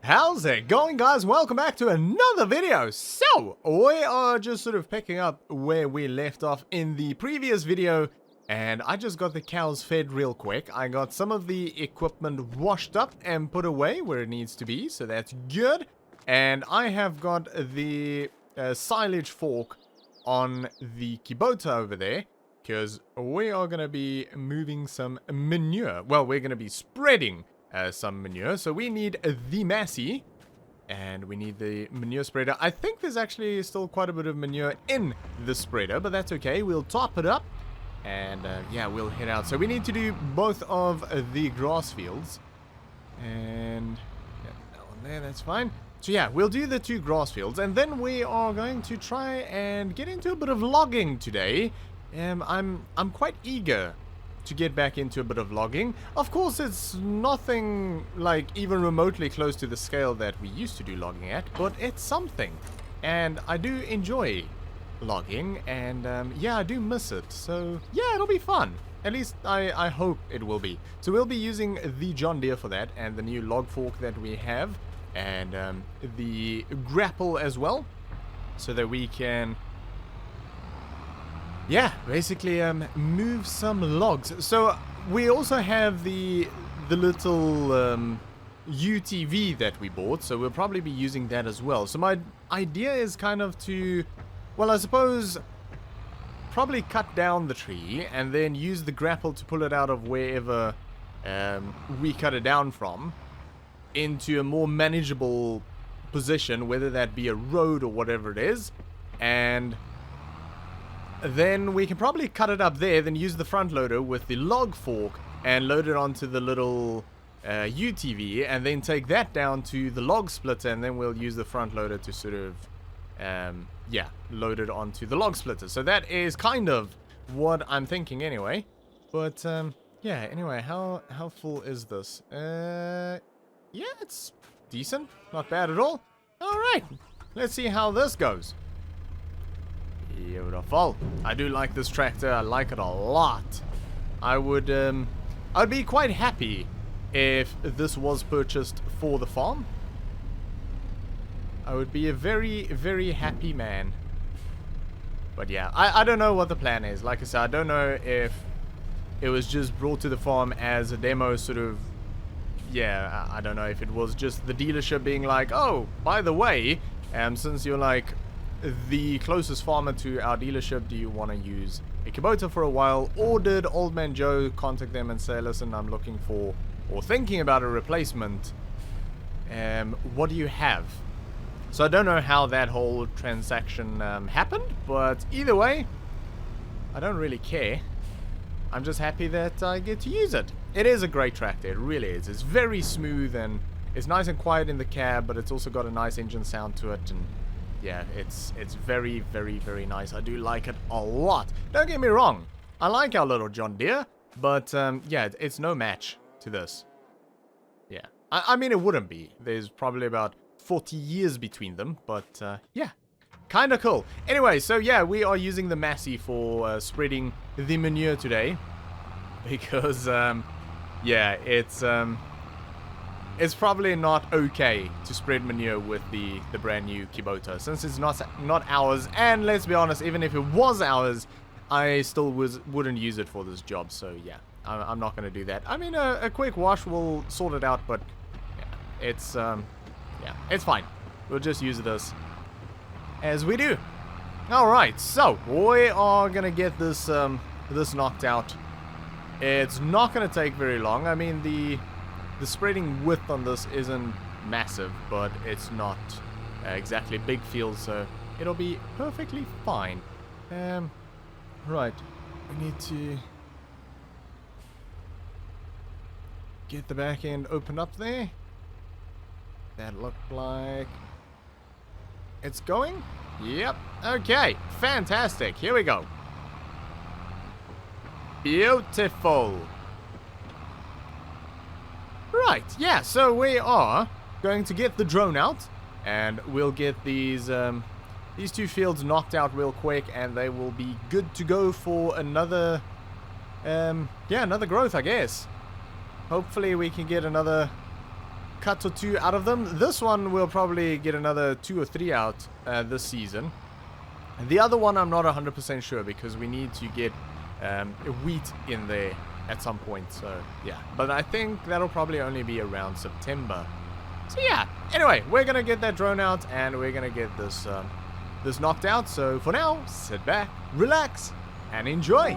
How's it going, guys? Welcome back to another video. So, we are just sort of picking up where we left off in the previous video, and I just got the cows fed real quick. I got some of the equipment washed up and put away where it needs to be, so that's good. And I have got the silage fork on the Kubota over there, because we are going to be moving some manure. Well, we're going to be spreading some manure. So we need the Massey, and we need the manure spreader. I think there's actually still quite a bit of manure in the spreader, but that's okay. We'll top it up, and yeah, we'll head out. So we need to do both of the grass fields, and yeah, that one there, that's fine. So yeah, we'll do the two grass fields, and then we are going to try and get into a bit of logging today. I'm quite eager to get back into a bit of logging. Of course, it's nothing like even remotely close to the scale that we used to do logging at, but it's something. And I do enjoy logging, and yeah, I do miss it. So yeah, it'll be fun. At least I hope it will be. So we'll be using the John Deere for that, and the new log fork that we have, and the grapple as well, so that we can, yeah, basically move some logs. So we also have the little UTV that we bought, so we'll probably be using that as well. So my idea is kind of to, well, I suppose probably cut down the tree and then use the grapple to pull it out of wherever we cut it down from into a more manageable position, whether that be a road or whatever it is, and then we can probably cut it up there, then use the front loader with the log fork and load it onto the little UTV, and then take that down to the log splitter, and then we'll use the front loader to sort of, yeah, load it onto the log splitter. So that is kind of what I'm thinking anyway. But, yeah, anyway, how full is this? Yeah, it's decent. Not bad at all. Alright, let's see how this goes. Beautiful. I do like this tractor. I like it a lot. I'd be quite happy if this was purchased for the farm. I would be a very, very happy man. But yeah, I don't know what the plan is. Like I said, I don't know if it was just brought to the farm as a demo sort of, yeah, I don't know if it was just the dealership being like, oh, by the way, since you're like the closest farmer to our dealership, do you want to use a Kubota for a while? Or did Old Man Joe contact them and say, listen, I'm looking for, or thinking about a replacement, what do you have? So I don't know how that whole transaction happened, but either way, I don't really care. I'm just happy that I get to use it. It is a great tractor, it really is. It's very smooth, and it's nice and quiet in the cab, but it's also got a nice engine sound to it, and yeah, it's very, very, very nice. I do like it a lot. Don't get me wrong. I like our little John Deere, but yeah, it's no match to this. Yeah, I mean, it wouldn't be. There's probably about 40 years between them, but yeah, kind of cool. Anyway, so yeah, we are using the Massey for spreading the manure today, because yeah, it's probably not okay to spread manure with the brand new Kubota, since it's not ours, and let's be honest, even if it was ours, I still wouldn't use it for this job. So yeah, I'm not going to do that. I mean, a quick wash will sort it out, but yeah, it's fine. We'll just use this as we do. Alright, so we are going to get this this knocked out. It's not going to take very long. I mean, the spreading width on this isn't massive, but it's not exactly big field, so it'll be perfectly fine. Right, we need to get the back end opened up there. That looked like it's going. Yep, okay, fantastic. Here we go. Beautiful. Right, yeah, so we are going to get the drone out, and we'll get these two fields knocked out real quick, and they will be good to go for another, yeah, another growth, I guess. Hopefully we can get another cut or two out of them. This one we'll probably get another 2 or 3 out this season. The other one I'm not 100% sure because we need to get wheat in there at some point. So yeah, but I think that'll probably only be around September. So yeah, anyway, we're gonna get that drone out and we're gonna get this this knocked out. So for now, sit back, relax, and enjoy.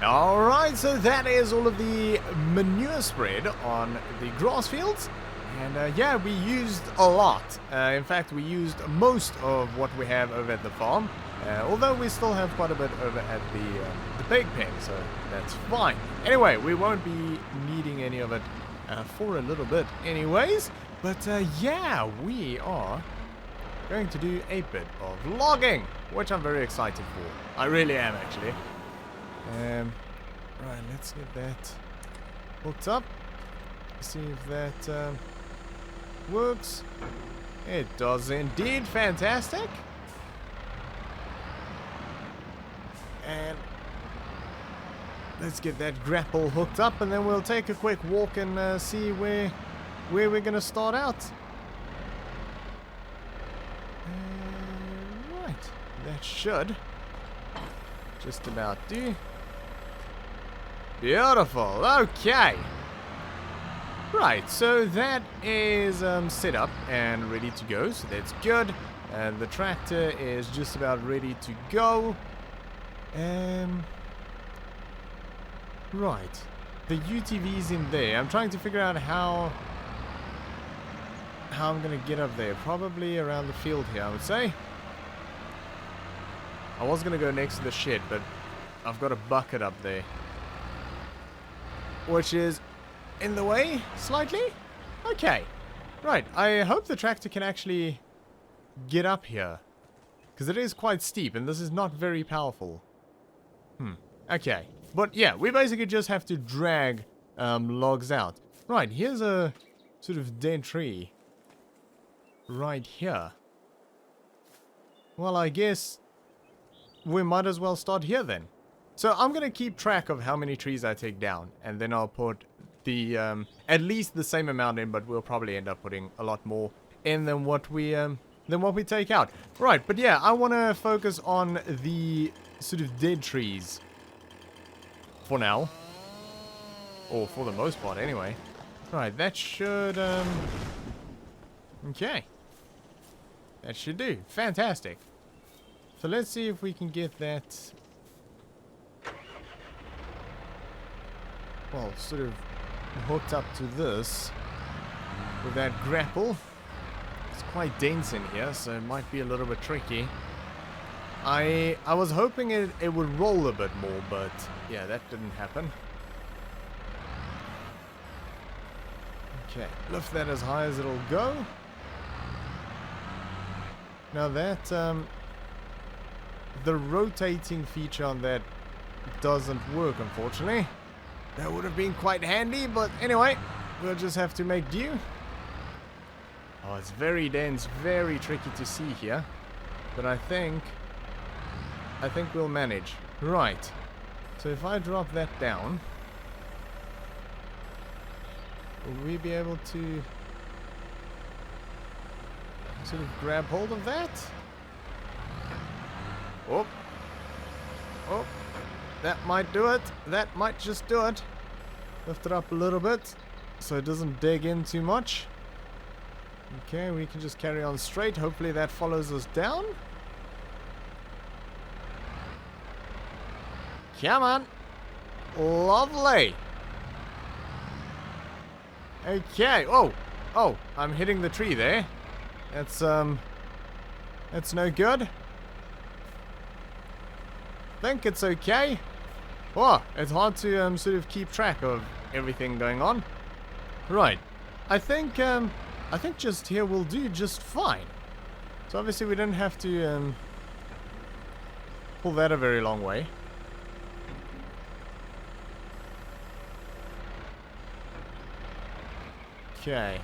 Alright, so that is all of the manure spread on the grass fields. And yeah, we used a lot. In fact, we used most of what we have over at the farm. Although we still have quite a bit over at the pig pen, so that's fine. Anyway, we won't be needing any of it for a little bit anyways. But yeah, we are going to do a bit of logging, which I'm very excited for. I really am, actually. Right, let's get that hooked up. See if that works. It does indeed. Fantastic. And let's get that grapple hooked up, and then we'll take a quick walk and see where we're gonna start out. Right, that should just about do. Beautiful. Okay. Right, so that is set up and ready to go, so that's good. And the tractor is just about ready to go. Right, the UTV's in there. I'm trying to figure out how I'm gonna get up there. Probably around the field here, I would say. I was gonna go next to the shed, but I've got a bucket up there, which is in the way, slightly? Okay. Right, I hope the tractor can actually get up here, because it is quite steep, and this is not very powerful. Okay. But yeah, we basically just have to drag logs out. Right, here's a sort of dead tree. Right here. Well, I guess we might as well start here then. So I'm going to keep track of how many trees I take down, and then I'll put the, at least the same amount in, but we'll probably end up putting a lot more in than what we take out. Right, but yeah, I want to focus on the sort of dead trees for now. Or for the most part, anyway. Right, that should, okay. That should do. Fantastic. So let's see if we can get that, well, sort of hooked up to this with that grapple. It's quite dense in here, so it might be a little bit tricky. I was hoping it would roll a bit more, but yeah, that didn't happen. Okay, lift that as high as it'll go. Now that, the rotating feature on that doesn't work, unfortunately. That would have been quite handy, but anyway, we'll just have to make do. Oh, it's very dense, very tricky to see here. But I think we'll manage. Right. So if I drop that down, will we be able to sort of grab hold of that? Oh. Oh. That might do it. That might just do it. Lift it up a little bit so it doesn't dig in too much. Okay, we can just carry on straight. Hopefully that follows us down. Come on. Lovely. Okay. Oh. Oh, I'm hitting the tree there. That's no good. Think it's okay. Oh, it's hard to sort of keep track of everything going on. Right. I think just here will do just fine. So obviously we didn't have to pull that a very long way. Okay.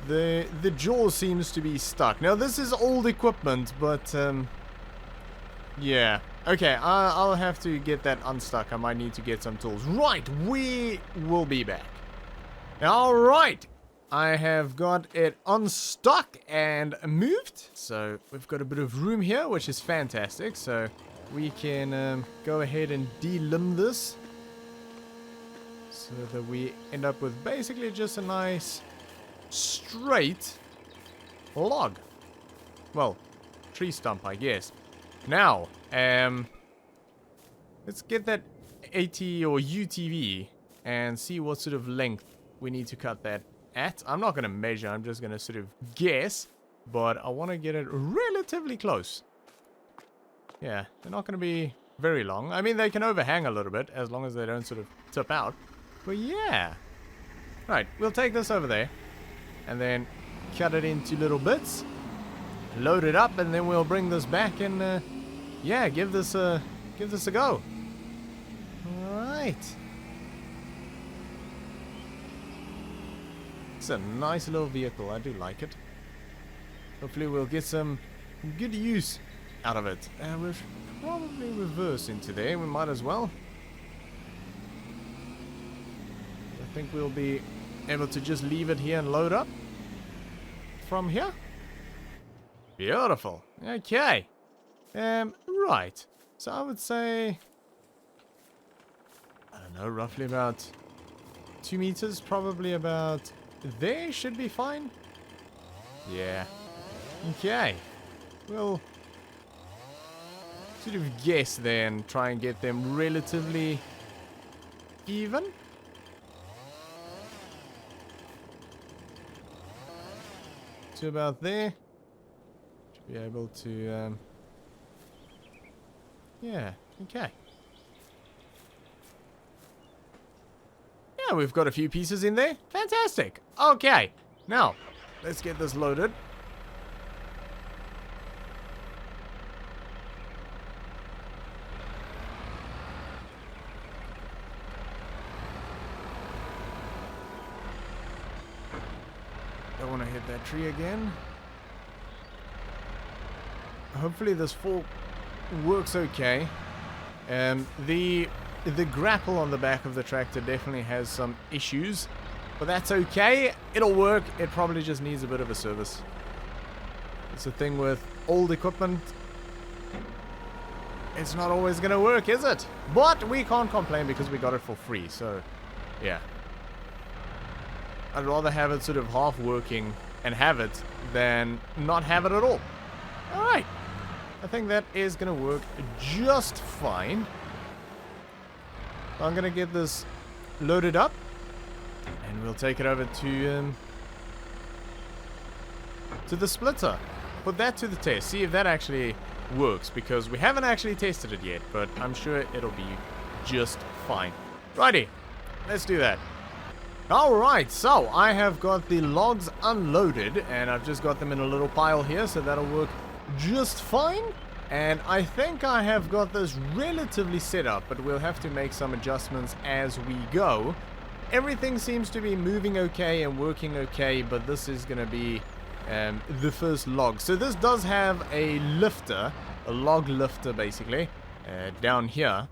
The jaw seems to be stuck. Now this is old equipment, but yeah. Okay, I'll have to get that unstuck. I might need to get some tools. Right, we will be back. Alright, I have got it unstuck and moved. So we've got a bit of room here, which is fantastic. So we can go ahead and delimb this. So that we end up with basically just a nice straight log. Well, tree stump, I guess. Now, let's get that AT or UTV and see what sort of length we need to cut that at. I'm not going to measure, I'm just going to sort of guess, but I want to get it relatively close. Yeah, they're not going to be very long. I mean, they can overhang a little bit as long as they don't sort of tip out. But yeah. Right, we'll take this over there and then cut it into little bits. Load it up, and then we'll bring this back and yeah, give this a go. All right. It's a nice little vehicle. I do like it. Hopefully we'll get some good use out of it. We'll probably reverse into there. We might as well. I think we'll be able to just leave it here and load up from here. Beautiful. Okay. Right. So I would say, I don't know, roughly about 2 meters, probably about there should be fine. Yeah. Okay. We'll sort of guess there and try and get them relatively even. To about there. Should be able to, yeah, okay. Yeah, we've got a few pieces in there. Fantastic. Okay. Now, let's get this loaded. Don't want to hit that tree again. hopefully this fork works okay. The grapple on the back of the tractor definitely has some issues, but that's okay. It'll work. It probably just needs a bit of a service. It's the thing with old equipment. It's not always gonna work, is it? But we can't complain because we got it for free, so yeah. I'd rather have it sort of half working and have it than not have it at all. Alright. I think that is gonna work just fine. I'm gonna get this loaded up and we'll take it over to the splitter. Put that to the test. See if that actually works, because we haven't actually tested it yet, but I'm sure it'll be just fine. Righty, let's do that. Alright, so I have got the logs unloaded and I've just got them in a little pile here, so that'll work just fine. And I think I have got this relatively set up, but we'll have to make some adjustments as we go. Everything seems to be moving okay and working okay, but this is going to be the first log. So this does have a lifter, a log lifter basically, down here.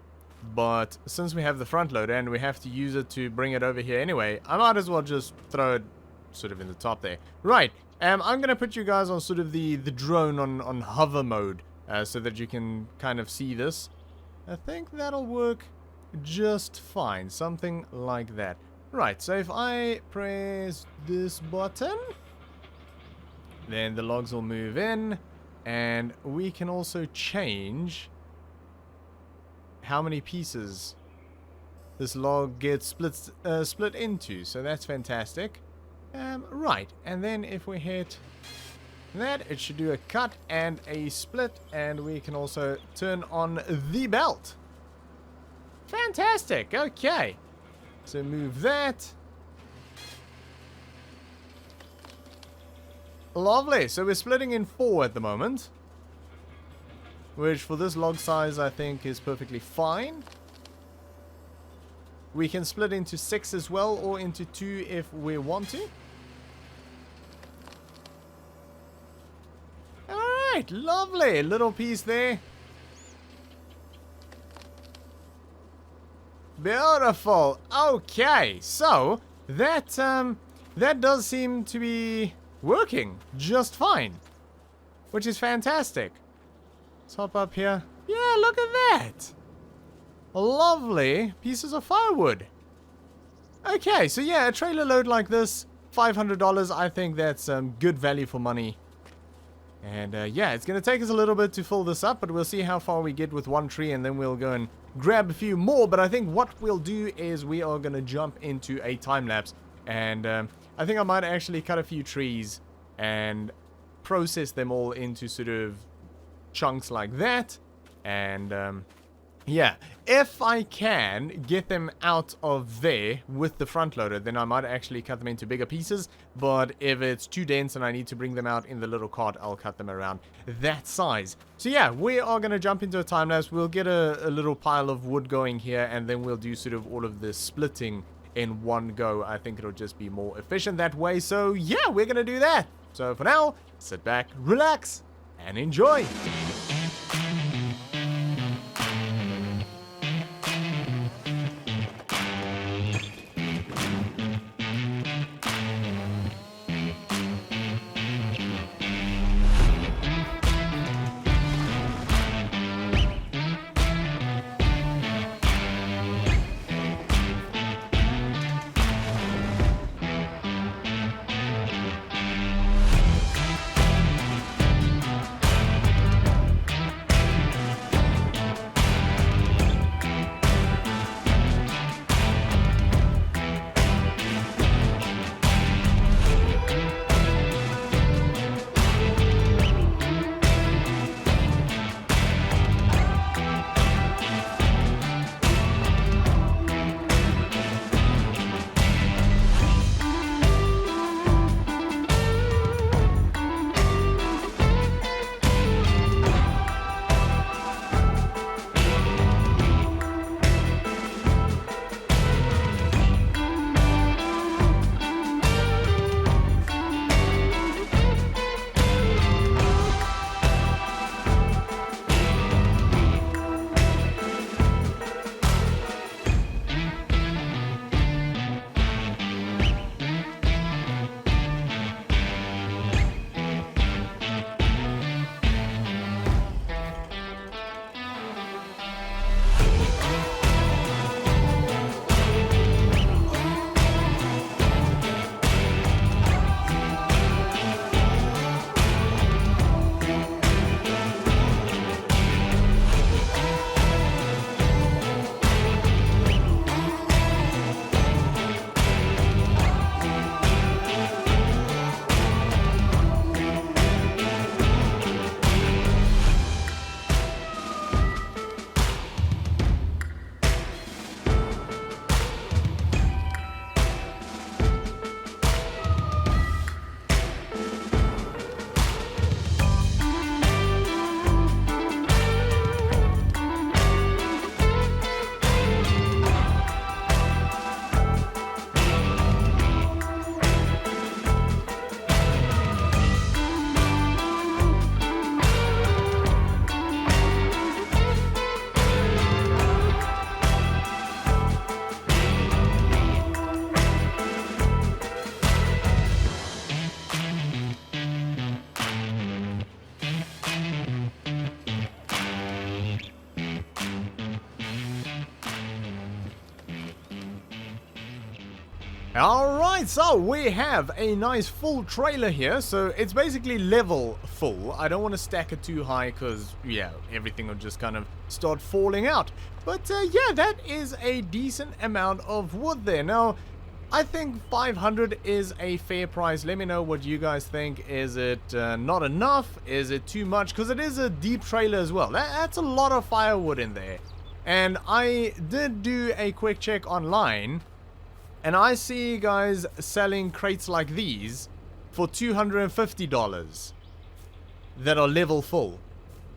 But since we have the front loader and we have to use it to bring it over here anyway, I might as well just throw it sort of in the top there. Right, I'm going to put you guys on sort of the drone on hover mode, so that you can kind of see this. I think that'll work just fine, something like that. Right, so if I press this button, then the logs will move in, and we can also change how many pieces this log gets split into, so that's fantastic. Right, and then if we hit that, it should do a cut and a split, and we can also turn on the belt. Fantastic, okay. So move that. Lovely, so we're splitting in 4 at the moment, which for this log size I think is perfectly fine. We can split into 6 as well, or into 2 if we want to. Alright, lovely, little piece there. Beautiful. Okay, so that does seem to be working just fine, which is fantastic. Let's hop up here. Yeah, look at that. Lovely pieces of firewood. Okay, so yeah, a trailer load like this, $500, I think that's good value for money. And yeah, it's going to take us a little bit to fill this up, but we'll see how far we get with one tree, and then we'll go and grab a few more. But I think what we'll do is we are going to jump into a time lapse, and I think I might actually cut a few trees and process them all into sort of chunks like that. And yeah, if I can get them out of there with the front loader, then I might actually cut them into bigger pieces. But if it's too dense and I need to bring them out in the little cart, I'll cut them around that size. So yeah, we are going to jump into a time lapse. We'll get a little pile of wood going here, and then we'll do sort of all of this splitting in one go. I think it'll just be more efficient that way. So yeah, we're going to do that. So for now, sit back, relax, and enjoy. Alright, so we have a nice full trailer here, so it's basically level full. I don't want to stack it too high because, yeah, everything will just kind of start falling out. But yeah, that is a decent amount of wood there. Now, I think 500 is a fair price. Let me know what you guys think. Is it not enough? Is it too much? Because it is a deep trailer as well. That's a lot of firewood in there. And I did do a quick check online, and I see guys selling crates like these for $250 that are level full.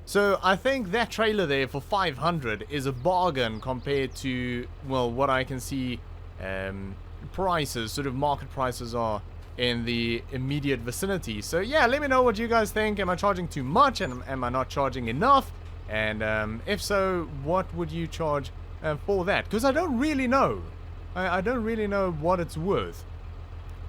So I think that trailer there for 500 is a bargain compared to, well, what I can see prices, sort of market prices are in the immediate vicinity. So yeah, let me know what you guys think. Am I charging too much, and am I not charging enough? And if so, what would you charge for that? Because I don't really know. I don't really know what it's worth.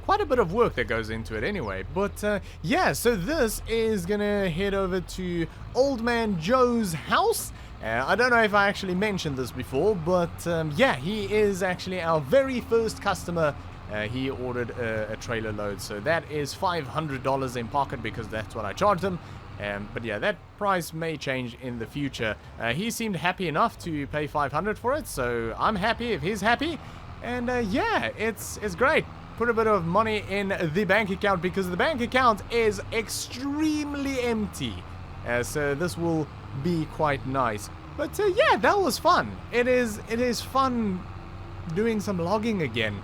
Quite a bit of work that goes into it anyway. But yeah, so this is gonna head over to Old Man Joe's house. I don't know if I actually mentioned this before, but yeah, he is actually our very first customer. He ordered a trailer load, so that is $500 in pocket because that's what I charged him. But yeah, that price may change in the future. He seemed happy enough to pay $500 for it, so I'm happy if he's happy. And yeah, it's great. Put a bit of money in the bank account because the bank account is extremely empty. So this will be quite nice. But yeah, that was fun. It is fun doing some logging again.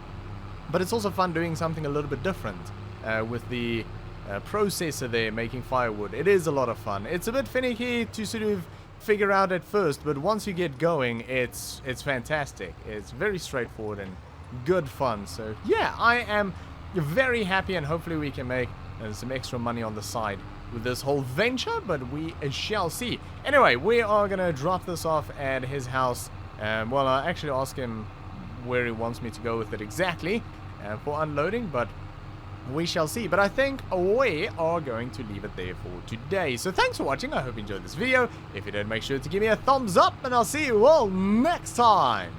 But it's also fun doing something a little bit different with the processor there making firewood. It is a lot of fun. It's a bit finicky to sort of figure out at first, but once you get going, it's fantastic. It's very straightforward and good fun. So yeah, I am very happy, and hopefully we can make some extra money on the side with this whole venture, but we shall see. Anyway, we are gonna drop this off at his house. Well, I'll actually ask him where he wants me to go with it exactly for unloading, but we shall see. But I think we are going to leave it there for today. So thanks for watching. I hope you enjoyed this video. If you did, make sure to give me a thumbs up, and I'll see you all next time.